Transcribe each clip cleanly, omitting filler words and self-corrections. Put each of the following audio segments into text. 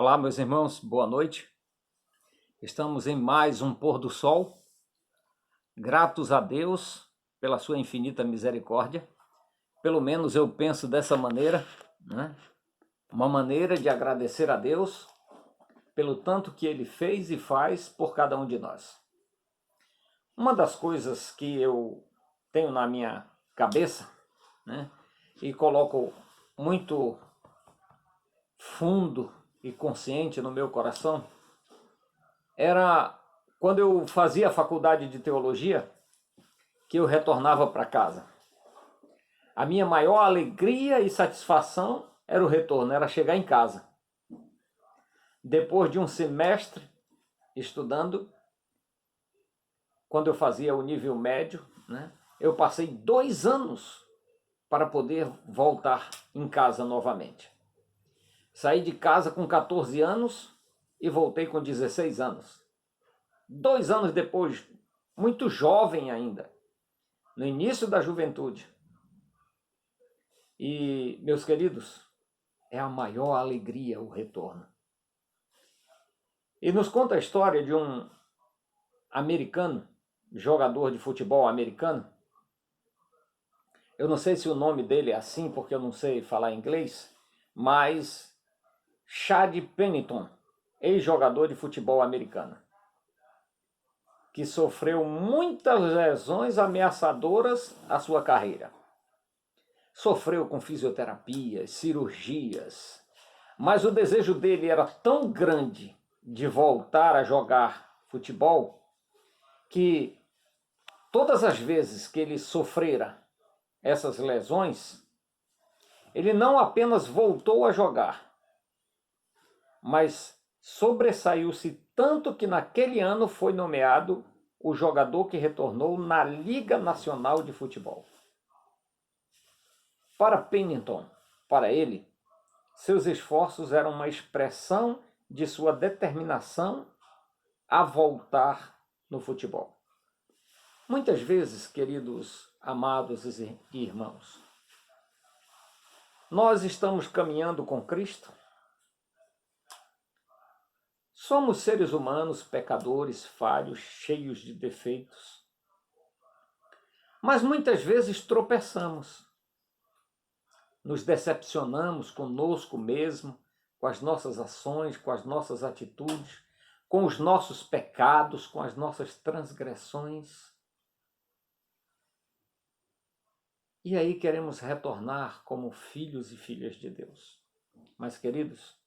Olá, meus irmãos, boa noite. Estamos em mais um pôr do sol. Gratos a Deus pela sua infinita misericórdia. Pelo menos eu penso dessa maneira, né? Uma maneira de agradecer a Deus pelo tanto que Ele fez e faz por cada um de nós. Uma das coisas que eu tenho na minha cabeça, né? E coloco muito fundo e consciente no meu coração, era quando eu fazia a faculdade de teologia, que eu retornava para casa. A minha maior alegria e satisfação era o retorno, era chegar em casa. Depois de um semestre estudando, quando eu fazia o nível médio, né, eu passei 2 anos para poder voltar em casa novamente. Saí de casa com 14 anos e voltei com 16 anos. 2 anos depois, muito jovem ainda, no início da juventude. E, meus queridos, é a maior alegria o retorno. E nos conta a história de um americano, jogador de futebol americano. Eu não sei se o nome dele é assim, porque eu não sei falar inglês, mas Chad Pennington, ex-jogador de futebol americano, que sofreu muitas lesões ameaçadoras à sua carreira. Sofreu com fisioterapias, cirurgias, mas o desejo dele era tão grande de voltar a jogar futebol que todas as vezes que ele sofrera essas lesões, ele não apenas voltou a jogar, mas sobressaiu-se tanto que naquele ano foi nomeado o jogador que retornou na Liga Nacional de Futebol. Para Pennington, para ele, seus esforços eram uma expressão de sua determinação a voltar no futebol. Muitas vezes, queridos amados e irmãos, nós estamos caminhando com Cristo. Somos seres humanos, pecadores, falhos, cheios de defeitos. Mas muitas vezes tropeçamos. Nos decepcionamos conosco mesmo, com as nossas ações, com as nossas atitudes, com os nossos pecados, com as nossas transgressões. E aí queremos retornar como filhos e filhas de Deus. Mas, queridos,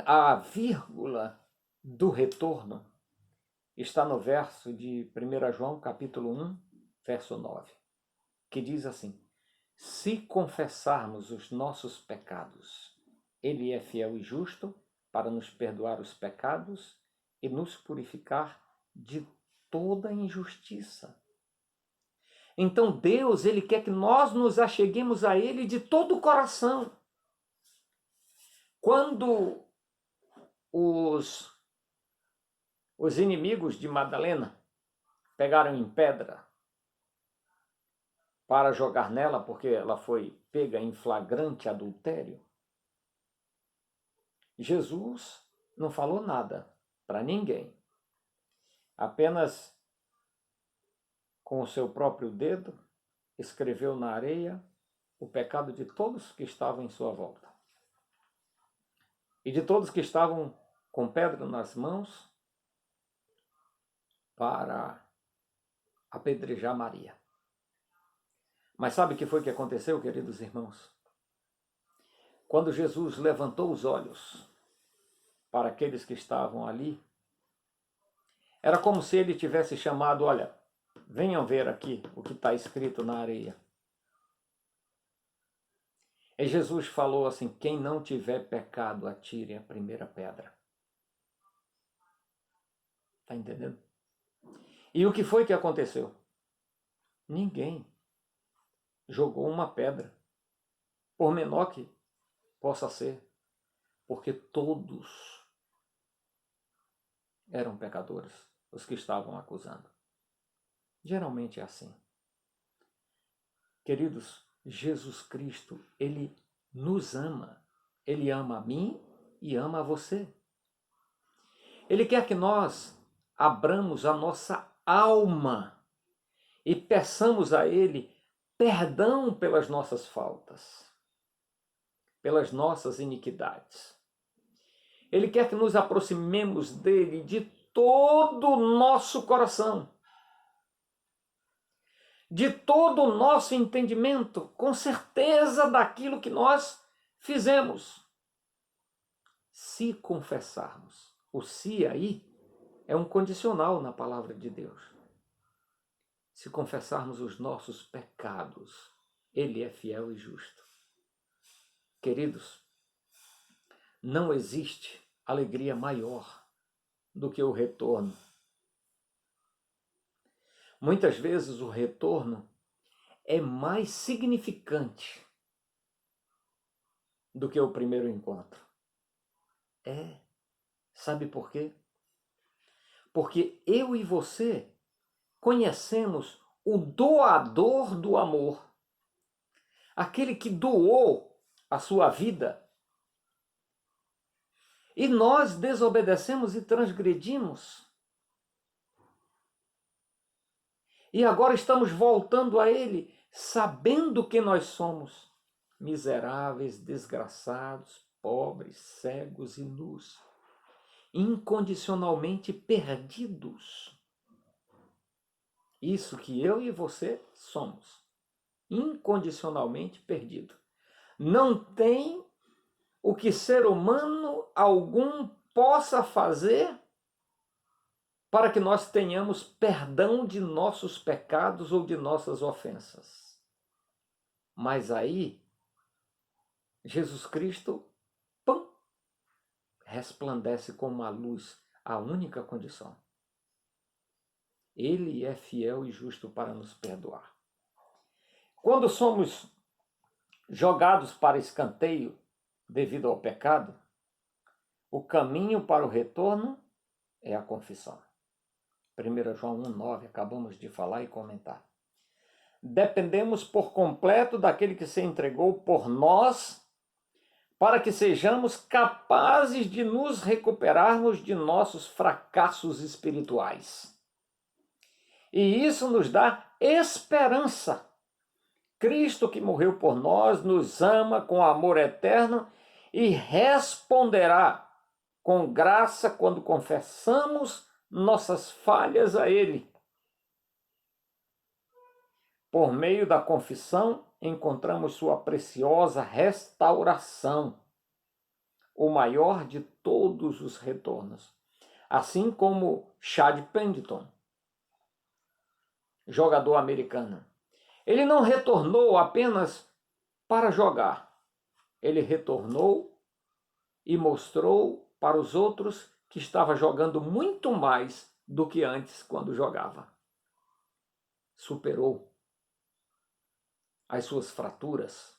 a vírgula do retorno está no verso de 1 João, capítulo 1, verso 9, que diz assim: se confessarmos os nossos pecados, Ele é fiel e justo para nos perdoar os pecados e nos purificar de toda injustiça. Então Deus, Ele quer que nós nos acheguemos a Ele de todo o coração. Quando os inimigos de Madalena pegaram em pedra para jogar nela, porque ela foi pega em flagrante adultério, Jesus não falou nada para ninguém. Apenas com o seu próprio dedo escreveu na areia o pecado de todos que estavam em sua volta. E de todos que estavam com pedra nas mãos para apedrejar Maria. Mas sabe o que foi que aconteceu, queridos irmãos? Quando Jesus levantou os olhos para aqueles que estavam ali, era como se ele tivesse chamado: olha, venham ver aqui o que está escrito na areia. E Jesus falou assim: quem não tiver pecado, atire a primeira pedra. Está entendendo? E o que foi que aconteceu? Ninguém jogou uma pedra, por menor que possa ser, porque todos eram pecadores, os que estavam acusando. Geralmente é assim. Queridos, Jesus Cristo, Ele nos ama. Ele ama a mim e ama a você. Ele quer que nós abramos a nossa alma e peçamos a Ele perdão pelas nossas faltas, pelas nossas iniquidades. Ele quer que nos aproximemos dele de todo o nosso coração, de todo o nosso entendimento, com certeza daquilo que nós fizemos. Se confessarmos. O se aí é um condicional na palavra de Deus. Se confessarmos os nossos pecados, Ele é fiel e justo. Queridos, não existe alegria maior do que o retorno. Muitas vezes o retorno é mais significante do que o primeiro encontro. Sabe por quê? Porque eu e você conhecemos o doador do amor, aquele que doou a sua vida. E nós desobedecemos e transgredimos. E agora estamos voltando a Ele, sabendo que nós somos miseráveis, desgraçados, pobres, cegos e nus, incondicionalmente perdidos. Isso que eu e você somos, incondicionalmente perdidos. Não tem o que ser humano algum possa fazer para que nós tenhamos perdão de nossos pecados ou de nossas ofensas. Mas aí, Jesus Cristo, pum, resplandece como uma luz, a única condição. Ele é fiel e justo para nos perdoar. Quando somos jogados para escanteio devido ao pecado, o caminho para o retorno é a confissão. 1 João 1,9, acabamos de falar e comentar. Dependemos por completo daquele que se entregou por nós, para que sejamos capazes de nos recuperarmos de nossos fracassos espirituais. E isso nos dá esperança. Cristo que morreu por nós nos ama com amor eterno e responderá com graça quando confessamos nossas falhas a Ele. Por meio da confissão, encontramos sua preciosa restauração, o maior de todos os retornos. Assim como Chad Pennington, jogador americano. Ele não retornou apenas para jogar. Ele retornou e mostrou para os outros que estava jogando muito mais do que antes quando jogava. Superou as suas fraturas.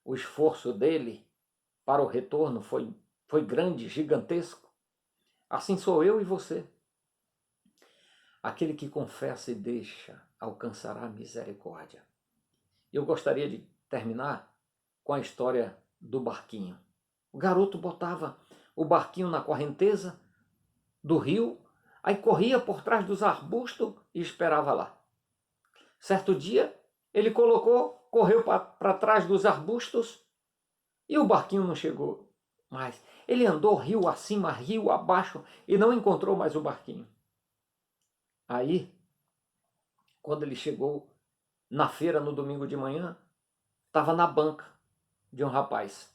O esforço dele para o retorno foi grande, gigantesco. Assim sou eu e você. Aquele que confessa e deixa alcançará misericórdia. Eu gostaria de terminar com a história do barquinho. O garoto botava o barquinho na correnteza do rio, aí corria por trás dos arbustos e esperava lá. Certo dia, ele correu para trás dos arbustos e o barquinho não chegou mais. Ele andou rio acima, rio abaixo e não encontrou mais o barquinho. Aí, quando ele chegou na feira no domingo de manhã, estava na banca de um rapaz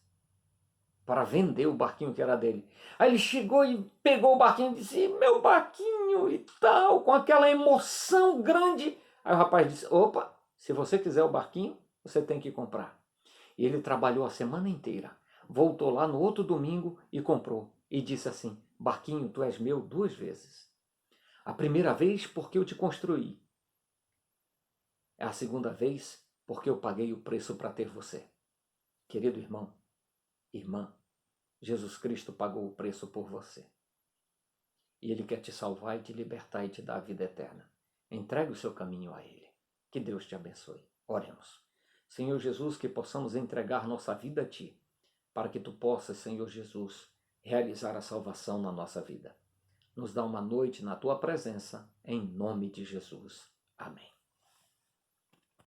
para vender o barquinho que era dele. Aí ele chegou e pegou o barquinho e disse: meu barquinho e tal, com aquela emoção grande. Aí o rapaz disse: opa, se você quiser o barquinho, você tem que comprar. E ele trabalhou a semana inteira, voltou lá no outro domingo e comprou. E disse assim: barquinho, tu és meu 2 vezes. A primeira vez porque eu te construí. É a segunda vez porque eu paguei o preço para ter você. Querido irmão, irmã, Jesus Cristo pagou o preço por você. E Ele quer te salvar e te libertar e te dar a vida eterna. Entregue o seu caminho a Ele. Que Deus te abençoe. Oremos. Senhor Jesus, que possamos entregar nossa vida a Ti, para que tu possas, Senhor Jesus, realizar a salvação na nossa vida. Nos dá uma noite na tua presença, em nome de Jesus. Amém.